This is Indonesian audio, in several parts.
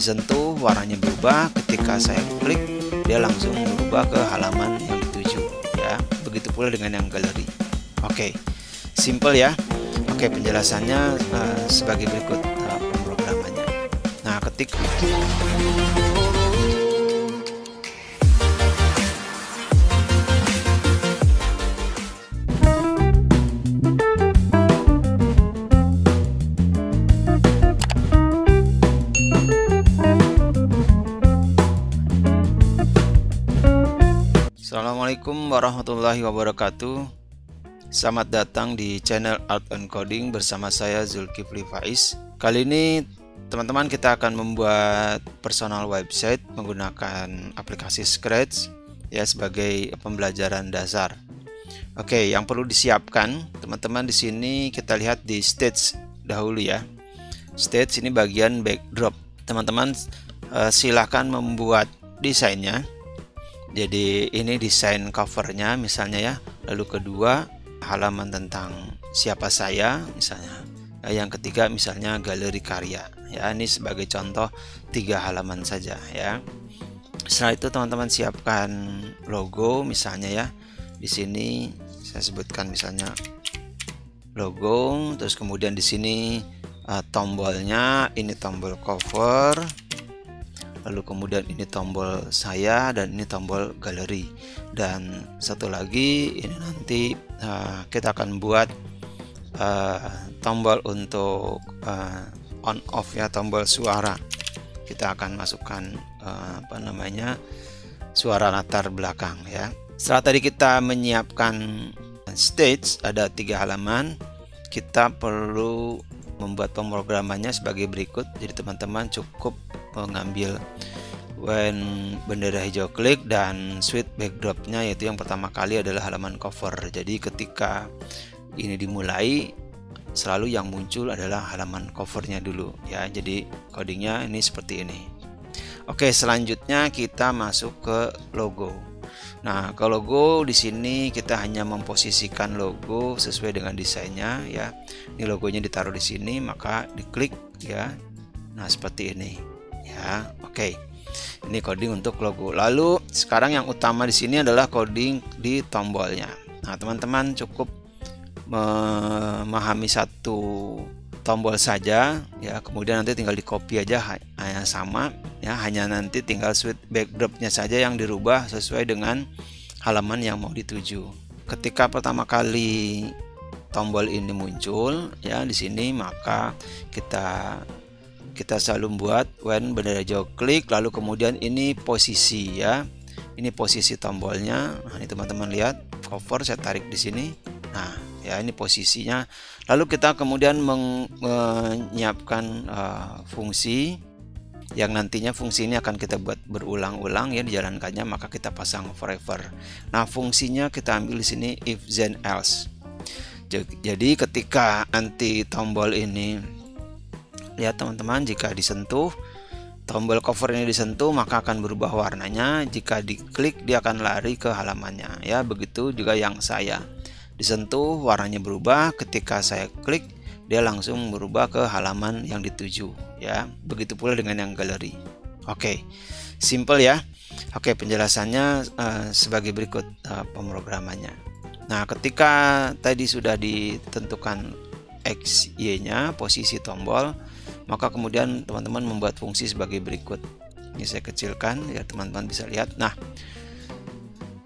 disentuh warnanya berubah, ketika saya klik dia langsung berubah ke halaman yang dituju ya. Begitu pula dengan yang galeri. Oke, simple ya. Oke, penjelasannya sebagai berikut pemrogramannya. Nah, ketika Assalamualaikum warahmatullahi wabarakatuh. Selamat datang di channel Art and Coding bersama saya Zulkifli Faiz. Kali ini teman-teman kita akan membuat personal website menggunakan aplikasi Scratch ya sebagai pembelajaran dasar. Oke, yang perlu disiapkan teman-teman di sini kita lihat di stage dahulu ya. Stage ini bagian backdrop. Teman-teman silahkan membuat desainnya. Jadi ini desain covernya misalnya ya. Lalu kedua halaman tentang siapa saya misalnya. Yang ketiga misalnya galeri karya ya. Ini sebagai contoh 3 halaman saja ya. Setelah itu teman-teman siapkan logo misalnya ya. Di sini saya sebutkan misalnya logo, terus kemudian di sini tombolnya, ini tombol cover. Lalu kemudian ini tombol saya dan ini tombol galeri. Dan satu lagi ini nanti kita akan buat tombol untuk on off ya, tombol suara. Kita akan masukkan suara latar belakang ya. Setelah tadi kita menyiapkan stage ada 3 halaman, kita perlu membuat pemrogramannya sebagai berikut. Jadi teman-teman cukup mengambil bendera hijau klik dan switch backdropnya, yaitu yang pertama kali adalah halaman cover. Jadi ketika ini dimulai selalu yang muncul adalah halaman covernya dulu ya. Jadi codingnya ini seperti ini. Oke, selanjutnya kita masuk ke logo. Nah, ke logo di sini kita hanya memposisikan logo sesuai dengan desainnya ya. Ini logonya ditaruh di sini, maka diklik ya. Nah, seperti ini ya. Oke. Ini coding untuk logo. Lalu sekarang yang utama di sini adalah coding di tombolnya. Nah, teman-teman cukup memahami satu tombol saja ya. Kemudian nanti tinggal di copy aja sama ya, hanya nanti tinggal switch backdropnya saja yang dirubah sesuai dengan halaman yang mau dituju. Ketika pertama kali tombol ini muncul ya di sini, maka kita selalu buat bendera hijau klik, lalu kemudian ini posisi ya. Ini posisi tombolnya. Nah, ini teman-teman lihat cover saya tarik di sini. Nah, ya ini posisinya. Lalu kita kemudian menyiapkan fungsi yang nantinya fungsi ini akan kita buat berulang-ulang ya dijalankannya, maka kita pasang forever. Nah, fungsinya kita ambil di sini if then else. Jadi ketika nanti tombol ini, lihat teman-teman, jika disentuh tombol cover ini disentuh maka akan berubah warnanya. Jika diklik dia akan lari ke halamannya ya. Begitu juga yang saya, disentuh warnanya berubah, ketika saya klik dia langsung berubah ke halaman yang dituju ya. Begitu pula dengan yang galeri. Oke, simple ya. Oke, penjelasannya sebagai berikut pemrogramannya. Nah, ketika tadi sudah ditentukan X, Y nya posisi tombol, maka kemudian teman-teman membuat fungsi sebagai berikut. Ini saya kecilkan ya, teman-teman bisa lihat. Nah,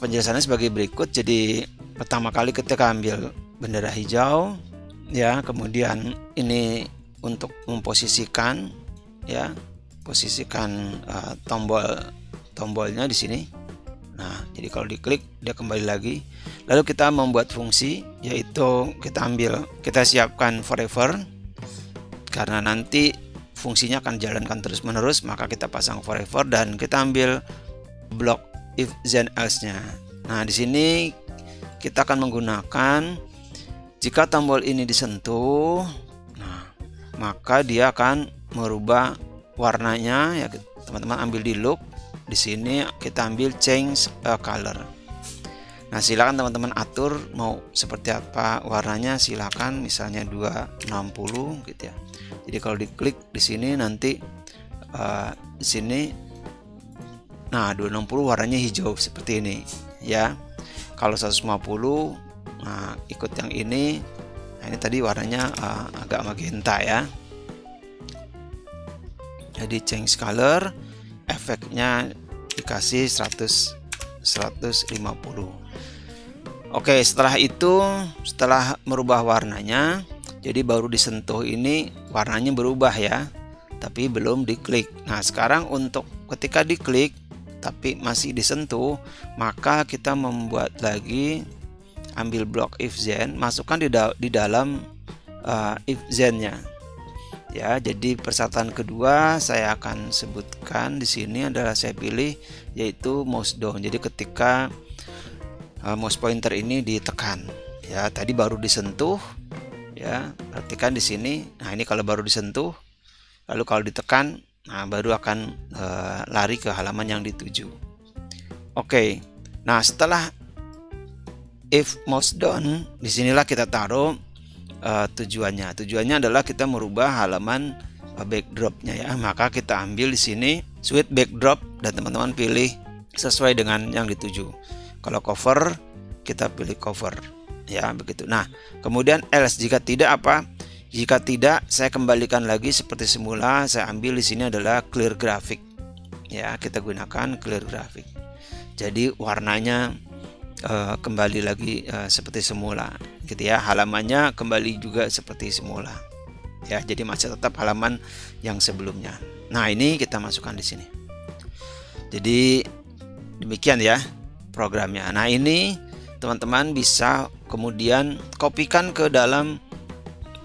penjelasannya sebagai berikut. Jadi pertama kali ketika ambil bendera hijau ya, kemudian ini untuk memposisikan ya, posisikan tombolnya di sini. Nah, jadi kalau diklik dia kembali lagi. Lalu kita membuat fungsi, yaitu kita siapkan forever karena nanti fungsinya akan jalankan terus-menerus, maka kita pasang forever dan kita ambil blok if then else-nya. Nah, di sini kita akan menggunakan jika tombol ini disentuh, nah, maka dia akan merubah warnanya ya. Teman-teman ambil di look, di sini kita ambil change color. Nah, silakan teman-teman atur mau seperti apa warnanya, silakan misalnya 260 gitu ya. Jadi kalau diklik di sini nanti di sini. Nah, 260 warnanya hijau seperti ini ya. Kalau 150, nah ikut yang ini. Nah, ini tadi warnanya agak magenta ya. Jadi change color, efeknya dikasih 150. Oke, setelah itu, setelah merubah warnanya, jadi baru disentuh ini warnanya berubah ya, tapi belum diklik. Nah, sekarang untuk ketika diklik tapi masih disentuh, maka kita membuat lagi, ambil blok if then, masukkan di dalam if then-nya. Ya, jadi persyaratan kedua saya akan sebutkan di sini adalah saya pilih yaitu mouse down. Jadi ketika mouse pointer ini ditekan, ya tadi baru disentuh, ya perhatikan di sini. Nah, ini kalau baru disentuh, lalu kalau ditekan, nah baru akan lari ke halaman yang dituju. Oke, nah setelah if mouse down, disinilah kita taruh tujuannya. Tujuannya adalah kita merubah halaman backdropnya ya. Maka kita ambil di sini sweet backdrop dan teman-teman pilih sesuai dengan yang dituju. Kalau cover, kita pilih cover ya, begitu. Nah, kemudian else, jika tidak apa? Jika tidak, saya kembalikan lagi seperti semula. Saya ambil di sini adalah clear graphic ya, kita gunakan clear graphic. Jadi warnanya kembali lagi seperti semula gitu ya, halamannya kembali juga seperti semula ya, jadi masih tetap halaman yang sebelumnya. Nah, ini kita masukkan di sini. Jadi demikian ya programnya. Nah, ini teman-teman bisa kemudian kopikan ke dalam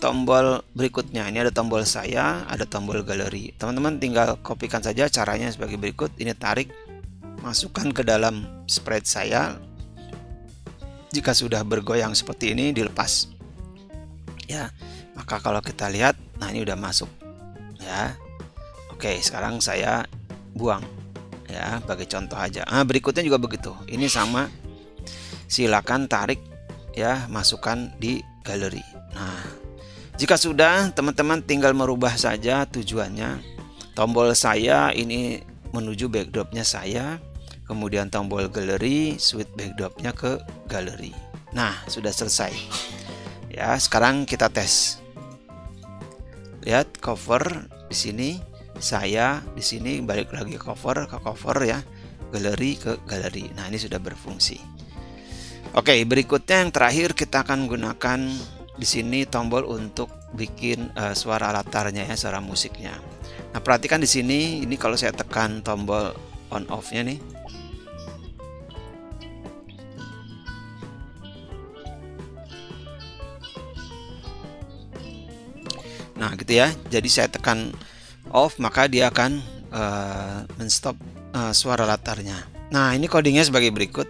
tombol berikutnya. Ini ada tombol saya, ada tombol galeri. Teman-teman tinggal kopikan saja, caranya sebagai berikut. Ini tarik, masukkan ke dalam spread saya. Jika sudah bergoyang seperti ini, dilepas ya, maka kalau kita lihat, nah ini udah masuk ya. Oke, sekarang saya buang ya, bagi contoh aja. Nah, berikutnya juga begitu, ini sama, silakan tarik ya, masukkan di galeri. Nah, jika sudah, teman-teman tinggal merubah saja tujuannya. Tombol saya ini menuju backdropnya saya, kemudian tombol galeri, switch backdropnya ke galeri. Nah, sudah selesai ya. Sekarang kita tes. Lihat cover di sini, saya di sini, balik lagi ke cover ya, galeri ke galeri. Nah, ini sudah berfungsi. Oke, berikutnya yang terakhir kita akan gunakan di sini tombol untuk bikin suara latarnya ya, suara musiknya. Nah, perhatikan di sini, ini kalau saya tekan tombol on off-nya nih, nah gitu ya, jadi saya tekan off, maka dia akan menstop suara latarnya. Nah, ini codingnya sebagai berikut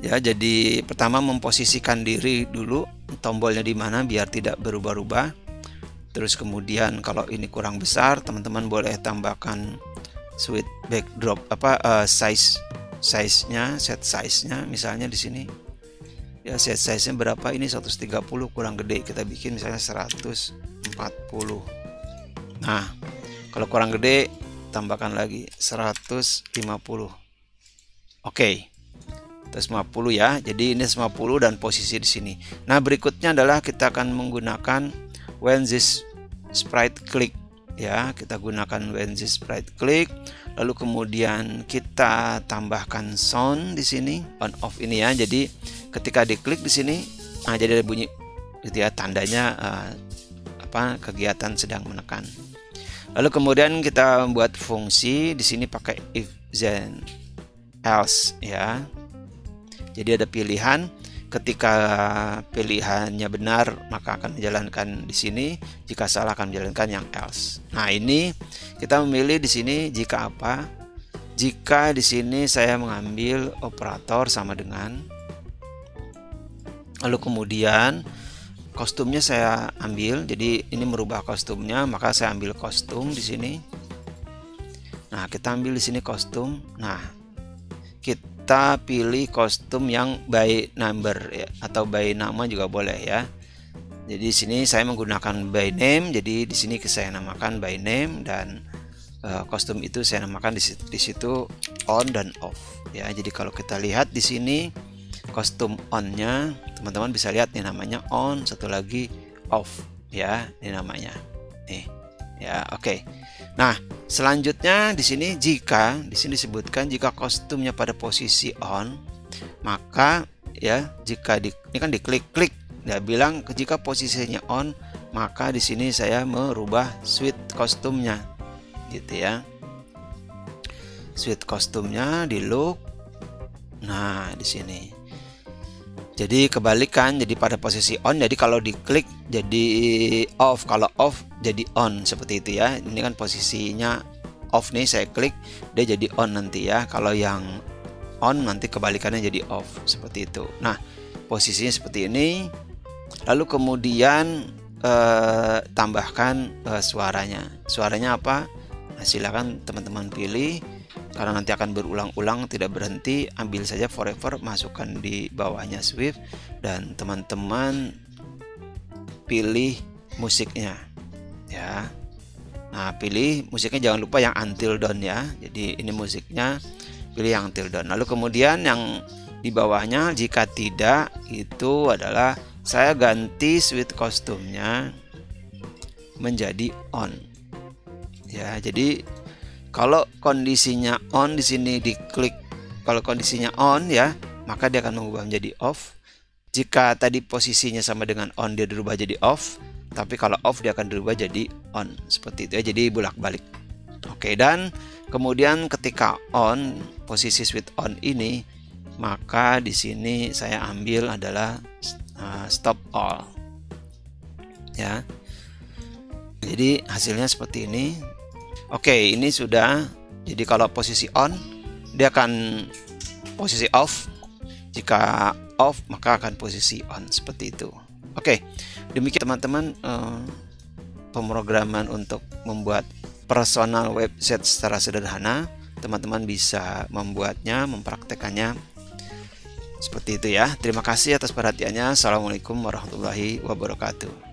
ya. Jadi pertama memposisikan diri dulu, tombolnya di mana biar tidak berubah-ubah. Terus kemudian kalau ini kurang besar, teman-teman boleh tambahkan switch backdrop size-nya, set size-nya misalnya di sini. Ya, set size-nya berapa? Ini 130, kurang gede, kita bikin misalnya 140. Nah, kalau kurang gede tambahkan lagi 150. Oke. 150 ya. Jadi ini 150 dan posisi di sini. Nah, berikutnya adalah kita akan menggunakan when this sprite click ya. Kita gunakan when this sprite click. Lalu kemudian kita tambahkan sound di sini, on off ini ya. Jadi ketika diklik di sini, nah jadi ada bunyi gitu ya, tandanya kegiatan sedang menekan. Lalu kemudian kita membuat fungsi di sini pakai if then else ya. Jadi ada pilihan, ketika pilihannya benar maka akan menjalankan di sini, jika salah akan menjalankan yang else. Nah, ini kita memilih di sini jika apa? Jika di sini saya mengambil operator sama dengan, lalu kemudian kostumnya saya ambil, jadi ini merubah kostumnya, maka saya ambil kostum di sini. Nah, kita ambil di sini kostum. Nah, kita pilih kostum yang by number ya, atau by nama juga boleh ya. Jadi di sini saya menggunakan by name, jadi di sini saya namakan by name, dan kostum itu saya namakan di situ on dan off ya. Jadi kalau kita lihat di sini kostum on-nya, teman-teman bisa lihat nih namanya on, satu lagi off ya, ini namanya nih ya. Oke. Nah, selanjutnya di sini disebutkan jika kostumnya pada posisi on, maka ya jika ini kan diklik dia bilang jika posisinya on, maka di sini saya merubah switch kostumnya gitu ya. Switch kostumnya di look. Nah, di sini. Jadi kebalikan, jadi pada posisi on, jadi kalau diklik jadi off, kalau off jadi on seperti itu ya. Ini kan posisinya off nih, saya klik dia jadi on nanti ya. Kalau yang on nanti kebalikannya jadi off seperti itu. Nah, posisinya seperti ini. Lalu kemudian tambahkan suaranya. Suaranya apa? Nah, silakan teman-teman pilih karena nanti akan berulang-ulang tidak berhenti. Ambil saja forever, masukkan di bawahnya Swift dan teman-teman pilih musiknya ya. Nah, pilih musiknya jangan lupa yang Until Dawn ya. Jadi ini musiknya, pilih yang Until Dawn. Lalu kemudian yang di bawahnya jika tidak, itu adalah saya ganti switch kostumnya menjadi on ya. Jadi kalau kondisinya on di sini diklik, kalau kondisinya on ya, maka dia akan mengubah menjadi off. Jika tadi posisinya sama dengan on, dia dirubah jadi off. Tapi kalau off, dia akan dirubah jadi on seperti itu ya. Jadi bolak-balik. Oke, dan kemudian ketika on, posisi switch on ini, maka di sini saya ambil adalah stop all ya. Jadi hasilnya seperti ini. Oke, ini sudah. Jadi kalau posisi on, dia akan posisi off. Jika off, maka akan posisi on seperti itu. Oke, demikian teman-teman pemrograman untuk membuat personal website secara sederhana. Teman-teman bisa membuatnya, mempraktekannya seperti itu ya. Terima kasih atas perhatiannya. Assalamualaikum warahmatullahi wabarakatuh.